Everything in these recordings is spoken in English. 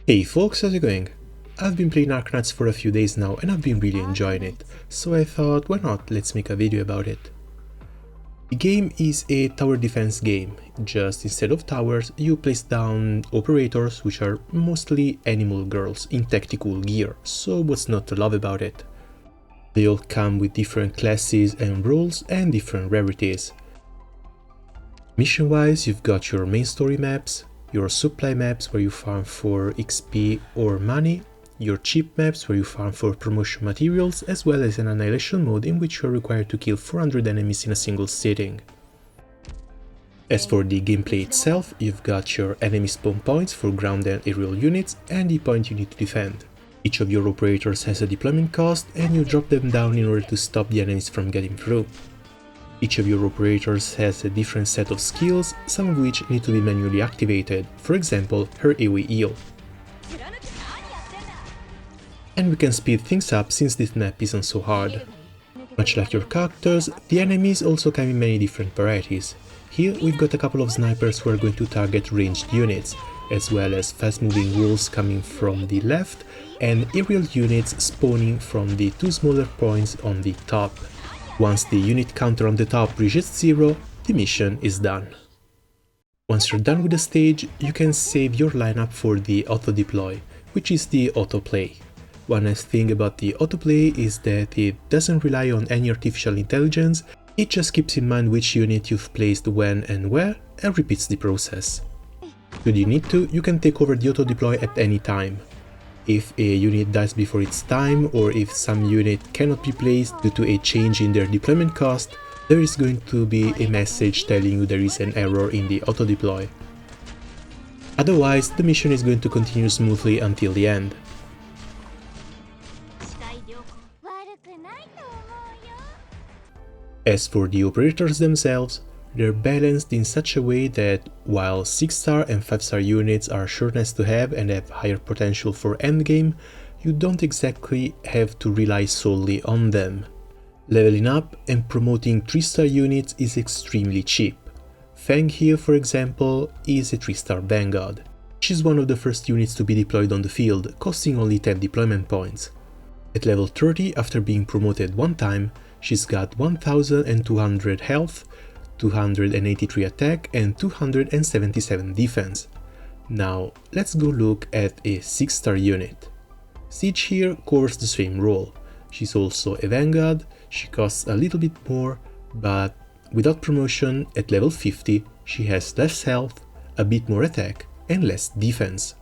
Hey folks, how's it going? I've been playing Arknights for a few days now and I've been really enjoying it, so I thought why not, let's make a video about it. The game is a tower defense game, just instead of towers you place down operators, which are mostly animal girls in tactical gear, so what's not to love about it? They all come with different classes and roles and different rarities. Mission wise you've got your main story maps, your supply maps where you farm for XP or money, your cheap maps where you farm for promotion materials, as well as an annihilation mode in which you are required to kill 400 enemies in a single sitting. As for the gameplay itself, you've got your enemy spawn points for ground and aerial units and the point you need to defend. Each of your operators has a deployment cost and you drop them down in order to stop the enemies from getting through. Each of your operators has a different set of skills, some of which need to be manually activated, for example her AoE heal. And we can speed things up since this map isn't so hard. Much like your characters, the enemies also come in many different varieties. Here we've got a couple of snipers who are going to target ranged units, as well as fast moving wolves coming from the left and aerial units spawning from the two smaller points on the top. Once the unit counter on the top reaches 0, the mission is done. Once you're done with the stage, you can save your lineup for the auto-deploy, which is the autoplay. One nice thing about the autoplay is that it doesn't rely on any artificial intelligence, it just keeps in mind which unit you've placed when and where and repeats the process. Should you need to, you can take over the auto-deploy at any time. If a unit dies before its time, or if some unit cannot be placed due to a change in their deployment cost, there is going to be a message telling you there is an error in the auto-deploy. Otherwise, the mission is going to continue smoothly until the end. As for the operators themselves, they're balanced in such a way that while 6-star and 5-star units are sure nice to have and have higher potential for endgame, you don't exactly have to rely solely on them. Leveling up and promoting 3-star units is extremely cheap. Fang here, for example, is a 3-star vanguard. She's one of the first units to be deployed on the field, costing only 10 deployment points. At level 30, after being promoted one time, she's got 1200 health, 283 attack and 277 defense. Now let's go look at a 6-star unit. Siege here covers the same role. She's also a vanguard, she costs a little bit more, but without promotion at level 50 she has less health, a bit more attack and less defense.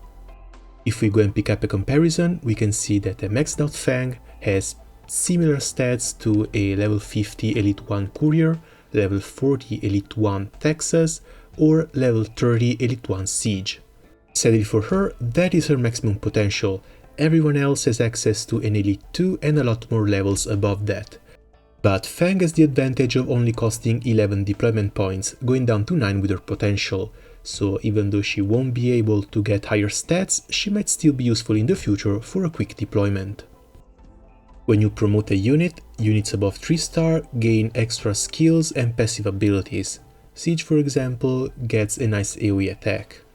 If we go and pick up a comparison, we can see that a maxed out Fang has similar stats to a level 50 Elite 1 Courier, level 40 Elite 1 Texas, or level 30 Elite 1 Siege. Sadly for her, that is her maximum potential. Everyone else has access to an Elite 2 and a lot more levels above that. But Fang has the advantage of only costing 11 deployment points, going down to 9 with her potential, so even though she won't be able to get higher stats, she might still be useful in the future for a quick deployment. When you promote a unit, units above 3-star gain extra skills and passive abilities. Siege, for example, gets a nice AoE attack.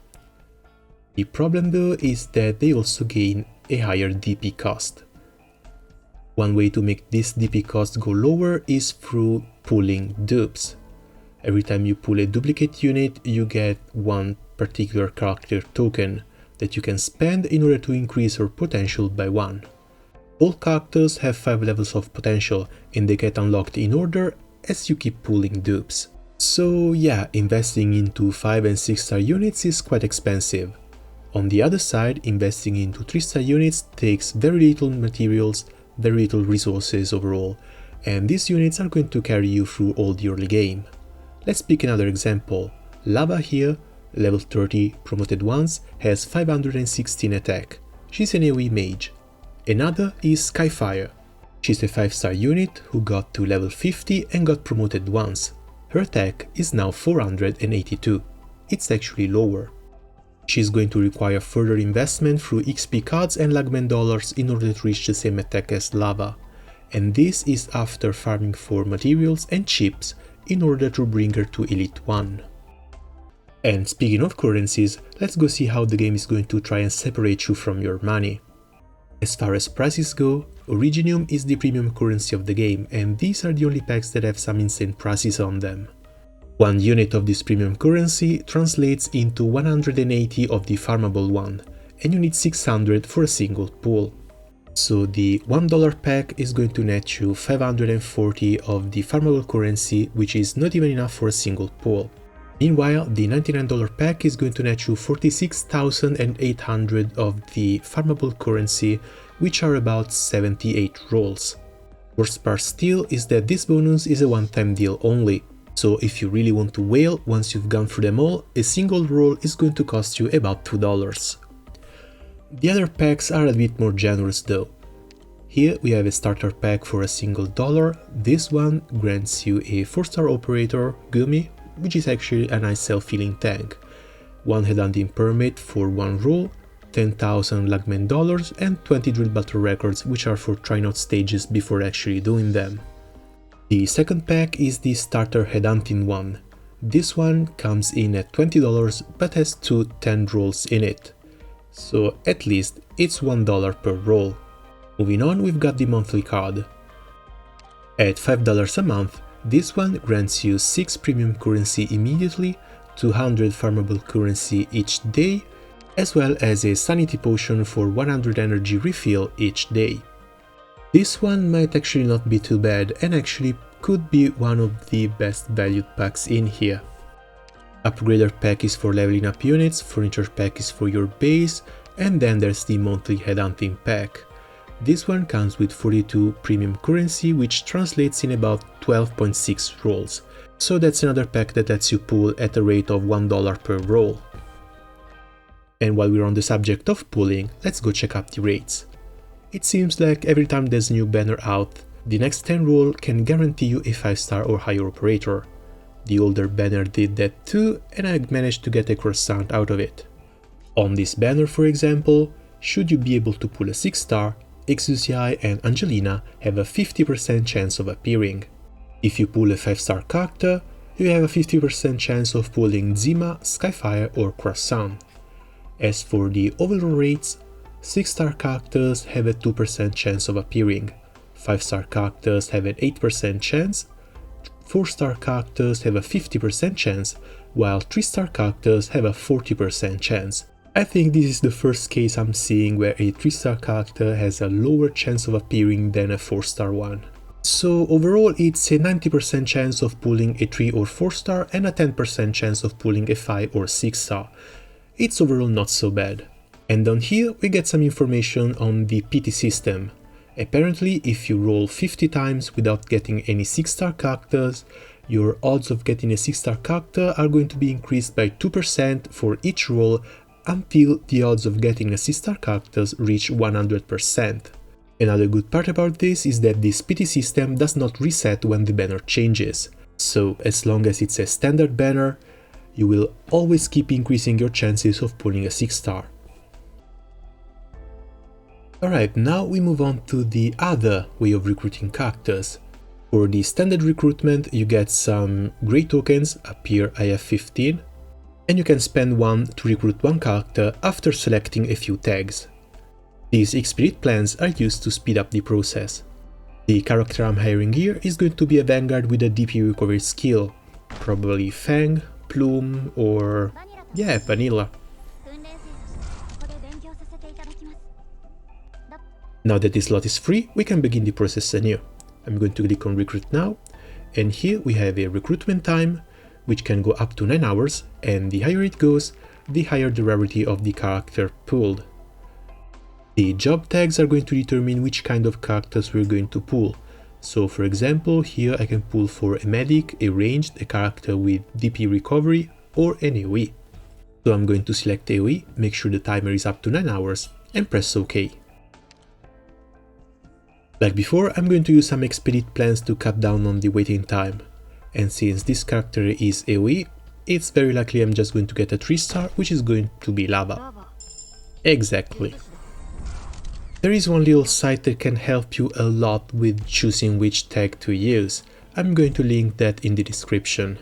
The problem though is that they also gain a higher DP cost. One way to make this DP cost go lower is through pulling dupes. Every time you pull a duplicate unit, you get one particular character token that you can spend in order to increase her potential by 1. All characters have 5 levels of potential and they get unlocked in order as you keep pulling dupes. So yeah, investing into 5 and 6-star units is quite expensive. On the other side, investing into 3-star units takes very little materials, very little resources overall, and these units are going to carry you through all the early game. Let's pick another example. Lava here, level 30, promoted once, has 516 attack. She's an AoE mage. Another is Skyfire. She's a 5-star unit who got to level 50 and got promoted once. Her attack is now 482. It's actually lower. She's going to require further investment through XP cards and Lagman dollars in order to reach the same attack as Lava. And this is after farming for materials and chips in order to bring her to Elite 1. And speaking of currencies, let's go see how the game is going to try and separate you from your money. As far as prices go, Originium is the premium currency of the game, and these are the only packs that have some insane prices on them. 1 unit of this premium currency translates into 180 of the farmable one, and you need 600 for a single pull. So the $1 pack is going to net you 540 of the farmable currency, which is not even enough for a single pull. Meanwhile, the $99 pack is going to net you 46,800 of the farmable currency, which are about 78 rolls. Worst part still is that this bonus is a one-time deal only, so if you really want to whale once you've gone through them all, a single roll is going to cost you about $2. The other packs are a bit more generous though. Here we have a starter pack for a single dollar. This one grants you a 4-star operator, Gumi, which is actually a nice self-healing tank, 1 headhunting permit for 1 roll, 10,000 Lagman dollars, and 20 drill battle records, which are for trying out stages before actually doing them. The second pack is the starter headhunting one. This one comes in at $20 but has 2 10 rolls in it, so at least it's $1 per roll. Moving on, we've got the monthly card. At $5 a month, this one grants you 6 premium currency immediately, 200 farmable currency each day, as well as a sanity potion for 100 energy refill each day. This one might actually not be too bad and actually could be one of the best valued packs in here. Upgrader pack is for leveling up units, furniture pack is for your base, and then there's the monthly headhunting pack. This one comes with 42 premium currency, which translates in about 12.6 rolls, so that's another pack that lets you pull at a rate of $1 per roll. And while we're on the subject of pulling, let's go check out the rates. It seems like every time there's a new banner out, the next 10 roll can guarantee you a 5-star or higher operator. The older banner did that too, and I managed to get a croissant out of it. On this banner, for example, should you be able to pull a 6-star, Exusiai and Angelina have a 50% chance of appearing. If you pull a 5-star character, you have a 50% chance of pulling Zima, Skyfire or Croissant. As for the overall rates, 6-star characters have a 2% chance of appearing, 5-star characters have an 8% chance, 4-star characters have a 50% chance, while 3-star characters have a 40% chance. I think this is the first case I'm seeing where a 3-star character has a lower chance of appearing than a 4-star one. So overall it's a 90% chance of pulling a 3 or 4-star and a 10% chance of pulling a 5 or 6-star. It's overall not so bad. And down here we get some information on the PT system. Apparently if you roll 50 times without getting any 6-star characters, your odds of getting a 6-star character are going to be increased by 2% for each roll until the odds of getting a 6-star characters reach 100%. Another good part about this is that this PT system does not reset when the banner changes, so as long as it's a standard banner, you will always keep increasing your chances of pulling a 6-star. Alright, now we move on to the other way of recruiting characters. For the standard recruitment, you get some grey tokens, up here I have 15, and you can spend 1 to recruit 1 character after selecting a few tags. These expedite plans are used to speed up the process. The character I'm hiring here is going to be a vanguard with a DP recovery skill, probably Fang, Plume, or yeah, Vanilla. Now that this slot is free, we can begin the process anew. I'm going to click on recruit now, and here we have a recruitment time, which can go up to 9 hours, and the higher it goes, the higher the rarity of the character pulled. The job tags are going to determine which kind of characters we're going to pull. So for example, here I can pull for a medic, a ranged, a character with DP recovery, or an AoE. So I'm going to select AoE, make sure the timer is up to 9 hours, and press OK. Like before, I'm going to use some expedite plans to cut down on the waiting time. And since this character is AoE, it's very likely I'm just going to get a 3-star, which is going to be Lava. Exactly. There is one little site that can help you a lot with choosing which tag to use. I'm going to link that in the description.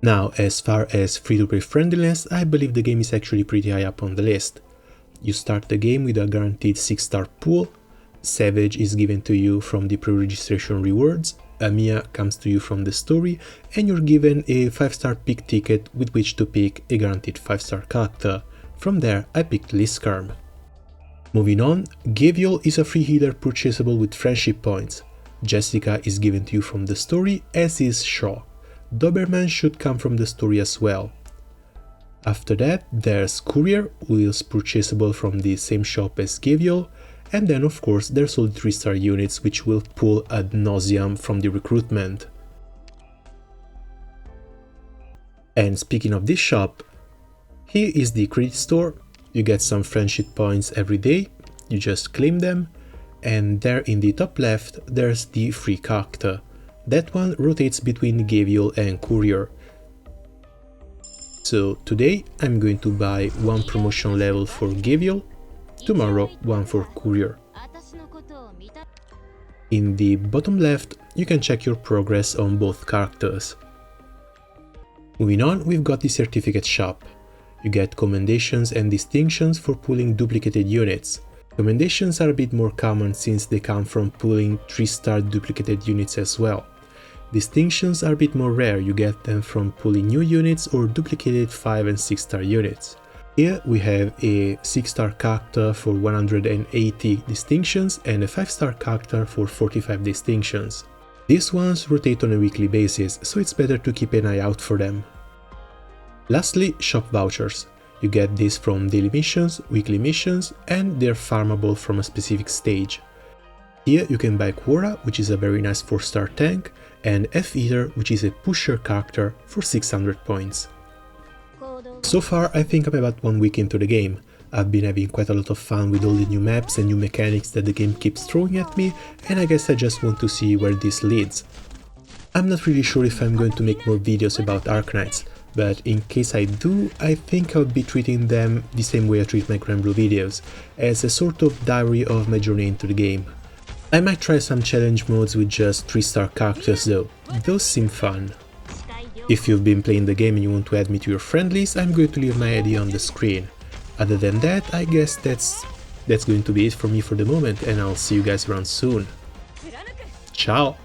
Now, as far as free-to-play friendliness, I believe the game is actually pretty high up on the list. You start the game with a guaranteed 6-star pool, Savage is given to you from the pre-registration rewards, Amia comes to you from the story, and you're given a 5-star pick ticket with which to pick a guaranteed 5-star character. From there, I picked Liskarm. Moving on, Gaviol is a free healer purchasable with friendship points. Jessica is given to you from the story, as is Shaw. Doberman should come from the story as well. After that, there's Courier, who is purchasable from the same shop as Gaviol, and then of course there's all the 3-star units which will pull ad nauseam from the recruitment. And speaking of this shop, here is the credit store. You get some friendship points every day, you just claim them, and there in the top left there's the free character. That one rotates between Gaviol and Courier. So today I'm going to buy one promotion level for Gaviol, tomorrow one for Courier. In the bottom left you can check your progress on both characters. Moving on, we've got the certificate shop. You get commendations and distinctions for pulling duplicated units. Commendations are a bit more common since they come from pulling 3-star duplicated units as well. Distinctions are a bit more rare, you get them from pulling new units or duplicated 5 and 6-star units. Here we have a 6-star character for 180 distinctions and a 5-star character for 45 distinctions. These ones rotate on a weekly basis, so it's better to keep an eye out for them. Lastly, shop vouchers. You get these from daily missions, weekly missions, and they're farmable from a specific stage. Here you can buy Quora, which is a very nice 4-star tank, and F-Eater, which is a pusher character for 600 points. So far I think I'm about 1 week into the game. I've been having quite a lot of fun with all the new maps and new mechanics that the game keeps throwing at me, and I guess I just want to see where this leads. I'm not really sure if I'm going to make more videos about Arknights, but in case I do, I think I'll be treating them the same way I treat my Granblue videos, as a sort of diary of my journey into the game. I might try some challenge modes with just 3-star characters though, those seem fun. If you've been playing the game and you want to add me to your friend list, I'm going to leave my ID on the screen. Other than that, I guess that's going to be it for me for the moment, and I'll see you guys around soon. Ciao!